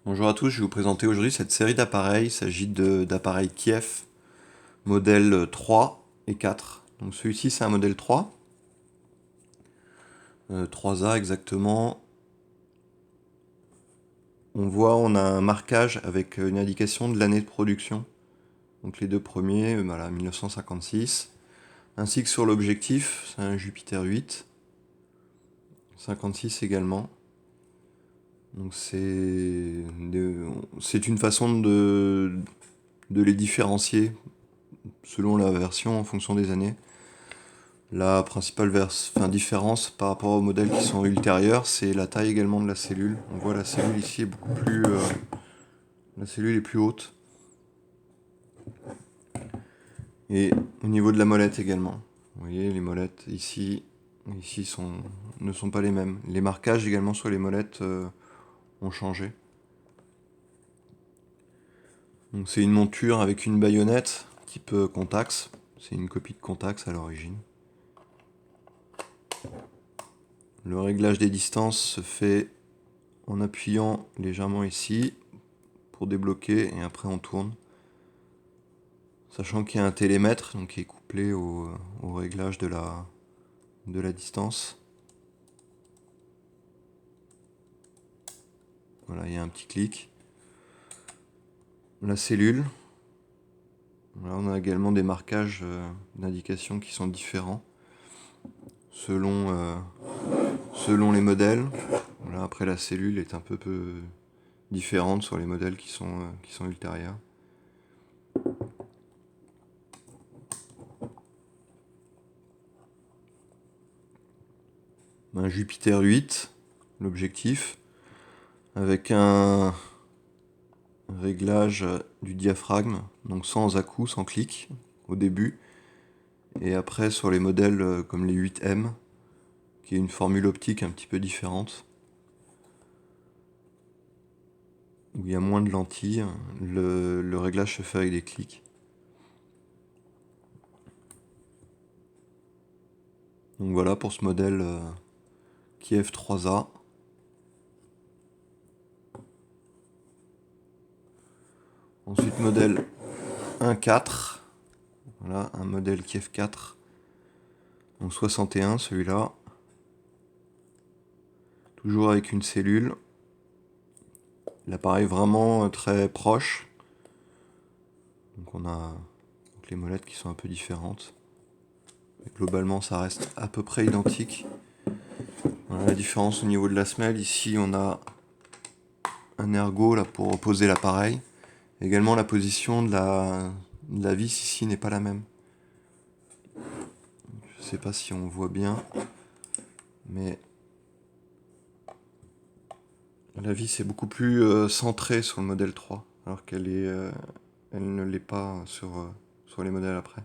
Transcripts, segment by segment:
Bonjour à tous, je vais vous présenter aujourd'hui cette série d'appareils. Il s'agit d'appareils Kiev, modèle 3 et 4. Donc celui-ci c'est un modèle 3, 3A exactement. On a un marquage avec une indication de l'année de production. Donc les deux premiers, voilà, 1956. Ainsi que sur l'objectif, c'est un Jupiter 8, 56 également. Donc c'est une façon de les différencier selon la version en fonction des années. La principale différence par rapport aux modèles qui sont ultérieurs, c'est la taille également de la cellule. On voit la cellule ici est beaucoup plus, la cellule est plus haute. Et au niveau de la molette également. Vous voyez, les molettes ici ne sont pas les mêmes. Les marquages également sur les molettes ont changé. Donc c'est une monture avec une baïonnette type Contax. C'est une copie de Contax à l'origine. Le réglage des distances se fait en appuyant légèrement ici pour débloquer et après on tourne. Sachant qu'il y a un télémètre donc qui est couplé au réglage de la distance. Voilà, il y a un petit clic. La cellule. Là, on a également des marquages d'indication qui sont différents selon, selon les modèles. Voilà, après la cellule est un peu différente sur les modèles qui sont ultérieurs. Un Jupiter 8, l'objectif, avec un réglage du diaphragme, donc sans à-coups, sans clic au début, et après sur les modèles comme les 8M, qui est une formule optique un petit peu différente, où il y a moins de lentilles, le réglage se fait avec des clics. Donc voilà pour ce modèle Kiev 3A. Ensuite modèle 1.4, voilà un modèle Kiev 4, donc 61 celui-là, toujours avec une cellule, l'appareil vraiment très proche, donc on a donc les molettes qui sont un peu différentes, mais globalement ça reste à peu près identique. Voilà la différence au niveau de la semelle, ici on a un ergot là pour poser l'appareil, également la position de la vis ici n'est pas la même. Je sais pas si on voit bien, mais la vis est beaucoup plus centrée sur le modèle 3, alors elle ne l'est pas sur les modèles après.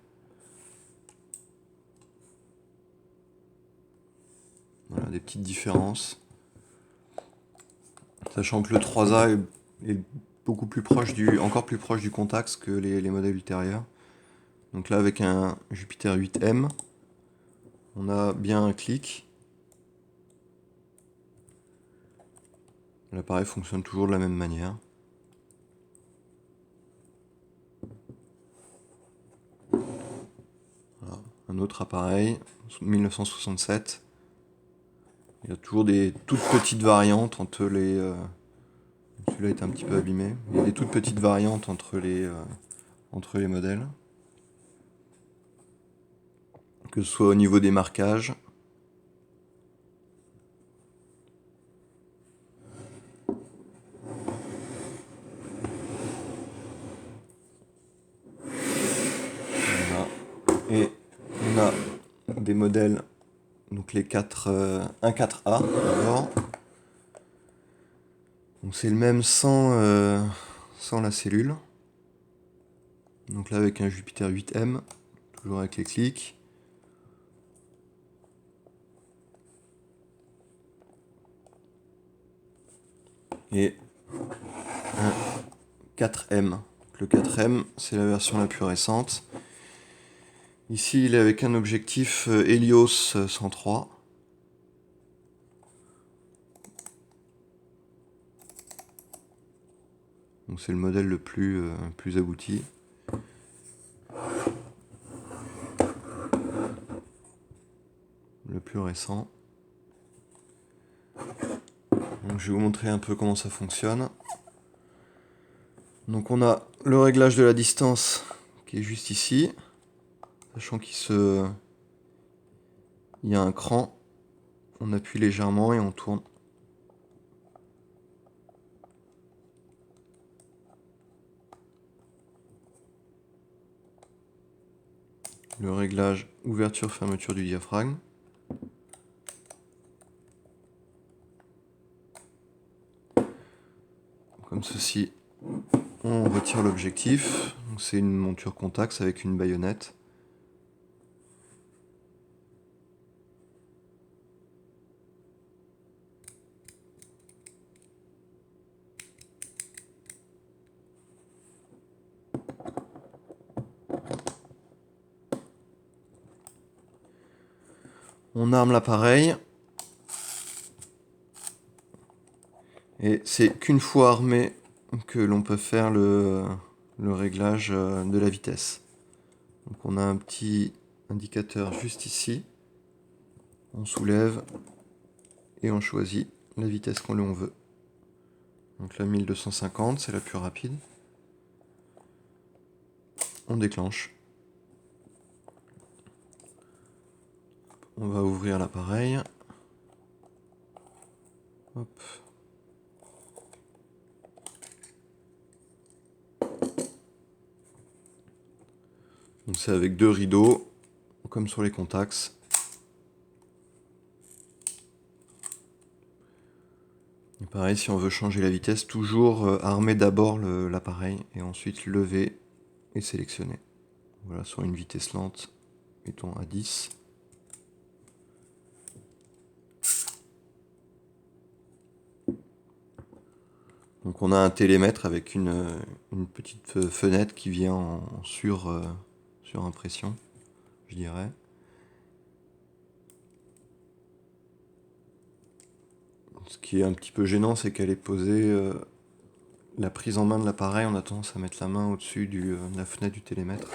Voilà, des petites différences. Sachant que le 3A est beaucoup plus proche encore plus proche du Contax que les modèles ultérieurs. Donc là, avec un Jupiter 8M, on a bien un clic. L'appareil fonctionne toujours de la même manière. Voilà. Un autre appareil, 1967. Il y a toujours des toutes petites variantes entre les... celui-là est un petit peu abîmé. Il y a des toutes petites variantes entre les modèles. Que ce soit au niveau des marquages. Voilà. Et on a des modèles, donc les 1.4A d'abord. Donc c'est le même sans la cellule. Donc là avec un Jupiter 8M, toujours avec les clics. Et un 4M. Le 4M, c'est la version la plus récente. Ici, il est avec un objectif Helios 103. Donc c'est le modèle le plus abouti. Le plus récent. Donc je vais vous montrer un peu comment ça fonctionne. Donc on a le réglage de la distance qui est juste ici. Sachant il y a un cran. On appuie légèrement et on tourne. Le réglage ouverture-fermeture du diaphragme. Comme ceci, on retire l'objectif. C'est une monture Contax avec une baïonnette. On arme l'appareil. Et c'est qu'une fois armé que l'on peut faire le réglage de la vitesse. Donc on a un petit indicateur juste ici. On soulève et on choisit la vitesse qu'on veut. Donc la 1250, c'est la plus rapide. On déclenche. On va ouvrir l'appareil. Hop. Donc c'est avec 2 rideaux, comme sur les Contax. Et pareil, si on veut changer la vitesse, toujours armer d'abord l'appareil et ensuite lever et sélectionner. Voilà, sur une vitesse lente, mettons à 10. Donc on a un télémètre avec une petite fenêtre qui vient en surimpression, je dirais. Ce qui est un petit peu gênant, c'est qu'elle est posée, la prise en main de l'appareil, on a tendance à mettre la main au-dessus de la fenêtre du télémètre.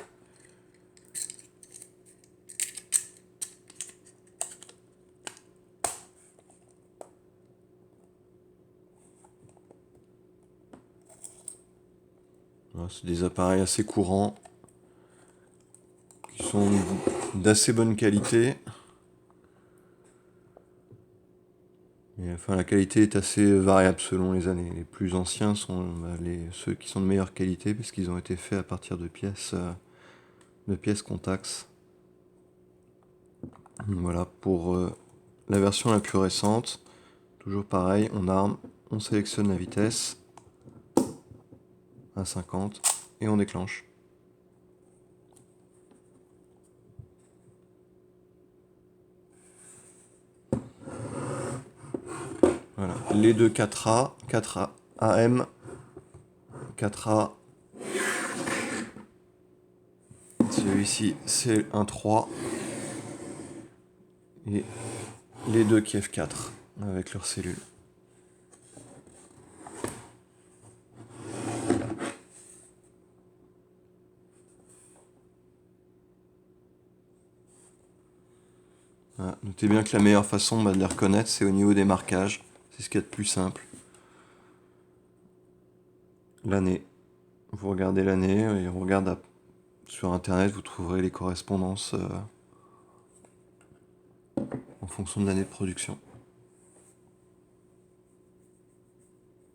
Voilà, c'est des appareils assez courants, qui sont d'assez bonne qualité. Et, enfin, la qualité est assez variable selon les années. Les plus anciens sont ceux qui sont de meilleure qualité parce qu'ils ont été faits à partir de pièces Contax. Voilà pour la version la plus récente. Toujours pareil, on arme, on sélectionne la vitesse à 50 et on déclenche. Voilà, les deux 4A, 4A AM, 4A. Celui-ci, c'est un 3. Et les deux Kiev 4 avec leurs cellules. Voilà. Notez bien que la meilleure façon de les reconnaître, c'est au niveau des marquages. C'est ce qu'il y a de plus simple. L'année. Vous regardez l'année et on regarde sur internet, vous trouverez les correspondances en fonction de l'année de production.